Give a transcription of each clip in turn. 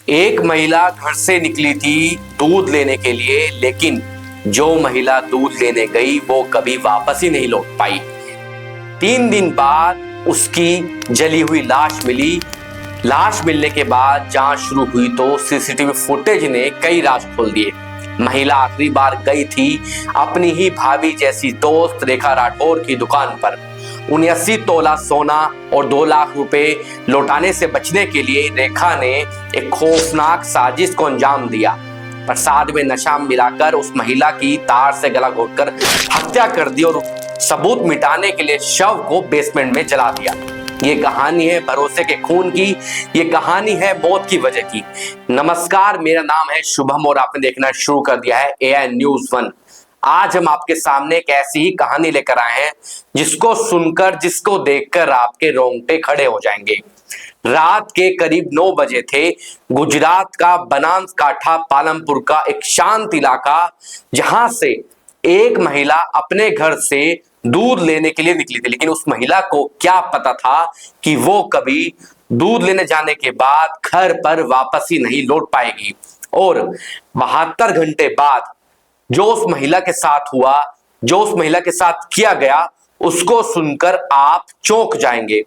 एक महिला घर से निकली थी दूध लेने के लिए, लेकिन जो महिला दूध लेने गई वो कभी वापस ही नहीं लौट पाई। 3 दिन बाद उसकी जली हुई लाश मिली। लाश मिलने के बाद जांच शुरू हुई तो सीसीटीवी फुटेज ने कई राज खोल दिए। महिला आखिरी बार गई थी अपनी ही भाभी जैसी दोस्त रेखा राठौर की दुकान पर। 79 तोला सोना और 2 लाख रुपए लौटाने से बचने के लिए रेखा ने एक खौफनाक साजिश को अंजाम दिया। प्रसाद में नशा मिलाकर उस महिला की तार से गला घोटकर हत्या कर दी और सबूत मिटाने के लिए शव को बेसमेंट में जला दिया। ये कहानी है भरोसे के खून की, ये कहानी है मौत की वजह की। नमस्कार, मेरा नाम है शुभम और आपने देखना शुरू कर दिया है एआई न्यूज़ 1। आज हम आपके सामने एक ऐसी ही कहानी लेकर आए हैं जिसको सुनकर, जिसको देखकर आपके रोंगटे खड़े हो जाएंगे। रात के करीब 9 बजे थे। गुजरात का बनासकांठा पालमपुर का एक शांत इलाका, जहां से एक महिला अपने घर से दूध लेने के लिए निकली थी। लेकिन उस महिला को क्या पता था कि वो कभी दूध लेने जाने के बाद घर पर वापस ही नहीं लौट पाएगी। और 72 घंटे बाद जो उस महिला के साथ हुआ, जो उस महिला के साथ किया गया, उसको सुनकर आप चौंक जाएंगे।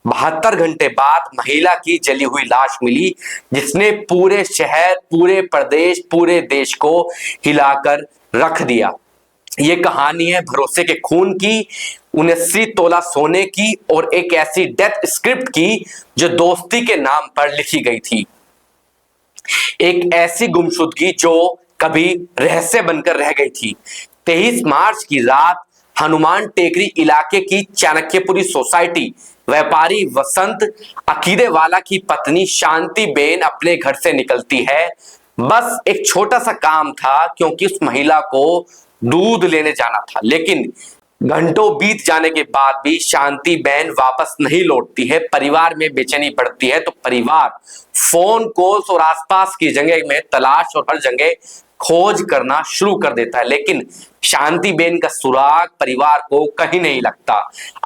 72 घंटे बाद महिला की जली हुई लाश मिली, जिसने पूरे शहर, पूरे प्रदेश, पूरे देश को हिलाकर रख दिया। ये कहानी है भरोसे के खून की, 79 तोला सोने की और एक ऐसी डेथ स्क्रिप्ट की जो दोस्ती के नाम पर लिखी गई थी। एक ऐसी गुमशुदगी जो कभी रहस्य बनकर रह गई थी। 23 मार्च की रात हनुमान टेकरी इलाके की चाणक्यपुरी सोसाइटी व्यापारी वसंत अकीदेवाला की पत्नी शांति बेन अपने घर से निकलती है। बस एक छोटा सा काम था, क्योंकि उस महिला को दूध लेने जाना था। लेकिन घंटों बीत जाने के बाद भी शांति बेन वापस नहीं लौटती है। परिवार में बेचैनी बढ़ती है तो परिवार फोन कॉल्स और आसपास की जगह में तलाश और हर जगह खोज करना शुरू कर देता है। लेकिन शांति बेन का सुराग परिवार को कहीं नहीं लगता।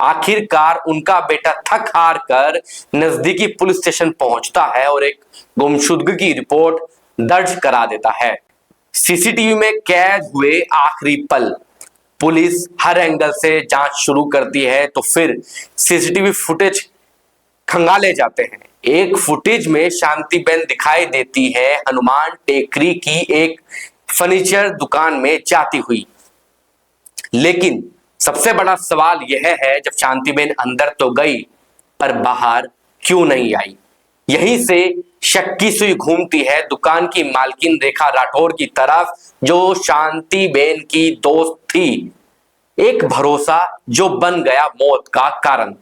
आखिरकार उनका बेटा थक हार कर नजदीकी पुलिस स्टेशन पहुंचता है और एक गुमशुदगी की रिपोर्ट दर्ज करा देता है। सीसीटीवी में कैद हुए आखिरी पल। पुलिस हर एंगल से जांच शुरू करती है तो फिर सीसीटीवी फुटेज खंगाले जाते हैं। एक फुटेज में शांति बेन दिखाई देती है हनुमान टेकरी की एक फर्नीचर दुकान में जाती हुई। लेकिन सबसे बड़ा सवाल यह है, जब शांति बेन अंदर तो गई पर बाहर क्यों नहीं आई। यहीं से शक की सुई घूमती है दुकान की मालकिन रेखा राठौर की तरफ, जो शांति बेन की दोस्त थी। एक भरोसा जो बन गया मौत का कारण।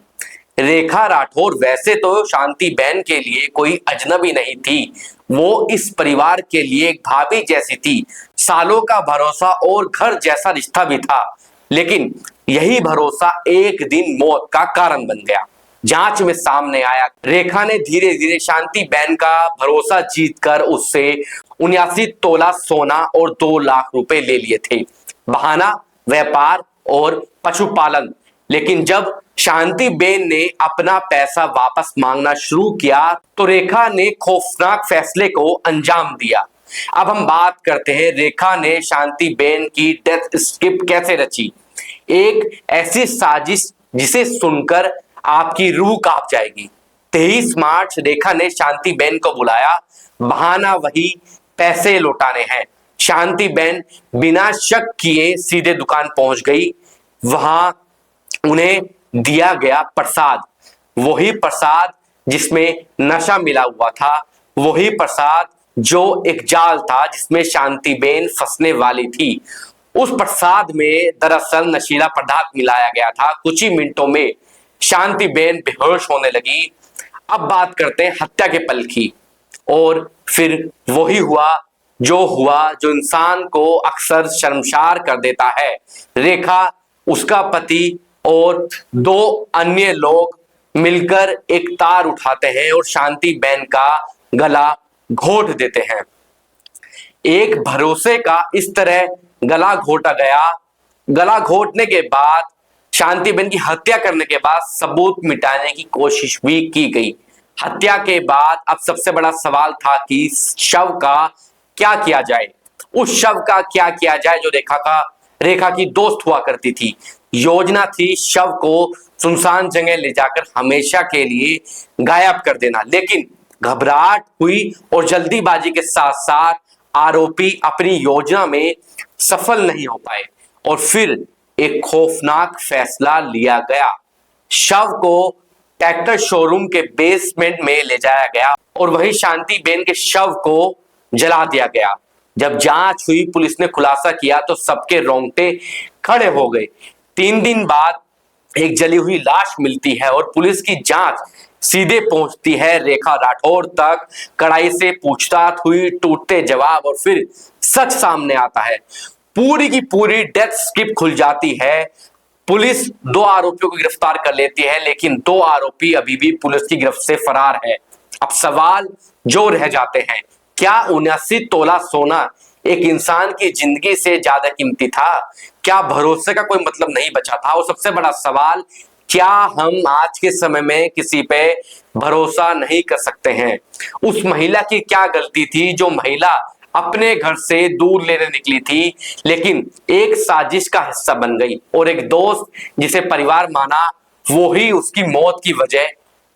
रेखा राठौर वैसे तो शांति बेन के लिए कोई अजनबी नहीं थी, वो इस परिवार के लिए एक भाभी जैसी थी। सालों का भरोसा और घर जैसा रिश्ता भी था। लेकिन यही भरोसा एक दिन मौत का कारण बन गया। जांच में सामने आया, रेखा ने धीरे धीरे शांति बेन का भरोसा जीतकर उससे 79 तोला सोना और 2 लाख रुपए ले लिए थे। बहाना व्यापार और पशुपालन। लेकिन जब शांति बेन ने अपना पैसा वापस मांगना शुरू किया तो रेखा ने खौफनाक फैसले को अंजाम दिया। अब हम बात करते हैं रेखा ने शांति बेन की डेथ स्क्रिप्ट कैसे रची। एक ऐसी साजिश जिसे सुनकर आपकी रूह कांप जाएगी। 23 मार्च रेखा ने शांति बेन को बुलाया। बहाना वही, पैसे लौटाने हैं। शांति बेन बिना शक किए सीधे दुकान पहुंच गई। वहां उन्हें दिया गया प्रसाद, वही प्रसाद जिसमें नशा मिला हुआ था, वही प्रसाद जो एक जाल था जिसमें शांति बेन फंसने वाली थी। उस प्रसाद में दरअसल नशीला पदार्थ मिलाया गया था। कुछ ही मिनटों में शांति बेन बेहोश होने लगी। अब बात करते हैं हत्या के पल की। और फिर वही हुआ जो इंसान को अक्सर शर्मसार कर देता है। रेखा, उसका पति और 2 अन्य लोग मिलकर एक तार उठाते हैं और शांति बेन का गला घोट देते हैं। एक भरोसे का इस तरह गला घोटा गया। गला घोटने के बाद शांति बेन की हत्या करने के बाद सबूत मिटाने की कोशिश भी की गई। हत्या के बाद अब सबसे बड़ा सवाल था कि शव का क्या किया जाए। उस शव का क्या किया जाए जो रेखा की दोस्त हुआ करती थी। योजना थी शव को सुनसान जगह ले जाकर हमेशा के लिए गायब कर देना, लेकिन घबराहट हुई और जल्दीबाजी के साथ साथ आरोपी अपनी योजना में सफल नहीं हो पाए और फिर एक खौफनाक फैसला लिया गया। शव को ट्रैक्टर शोरूम के बेसमेंट में ले जाया गया और वहीं शांति बेन के शव को जला दिया गया। जब जांच हुई, पुलिस ने खुलासा किया तो सबके रोंगटे खड़े हो गए। 3 दिन बाद एक जली हुई लाश मिलती है और पुलिस की जांच सीधे पहुंचती है रेखा राठौर तक। कड़ाई से पूछताछ हुई, टूटते जवाब और फिर सच सामने आता है। पूरी की पूरी डेथ स्किप खुल जाती है। पुलिस 2 आरोपियों को गिरफ्तार कर लेती है, लेकिन 2 आरोपी अभी भी पुलिस की गिरफ्त से फरार है। अब सवाल जो रह जाते हैं, क्या 79 तोला सोना एक इंसान की जिंदगी से ज्यादा कीमती था? क्या भरोसे का कोई मतलब नहीं बचा था? और सबसे बड़ा सवाल, क्या हम आज के समय में किसी पे भरोसा नहीं कर सकते हैं? उस महिला की क्या गलती थी जो महिला अपने घर से दूध लेने निकली थी, लेकिन एक साजिश का हिस्सा बन गई और एक दोस्त जिसे परिवार माना वो ही उसकी मौत की वजह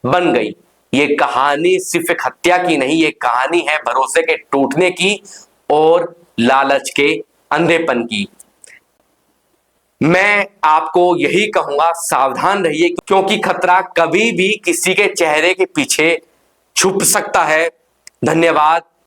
बन गई। ये कहानी सिर्फ एक हत्या की नहीं, ये कहानी है भरोसे के टूटने की और लालच के अंधेपन की। मैं आपको यही कहूंगा, सावधान रहिए, क्योंकि खतरा कभी भी किसी के चेहरे के पीछे छुप सकता है। धन्यवाद।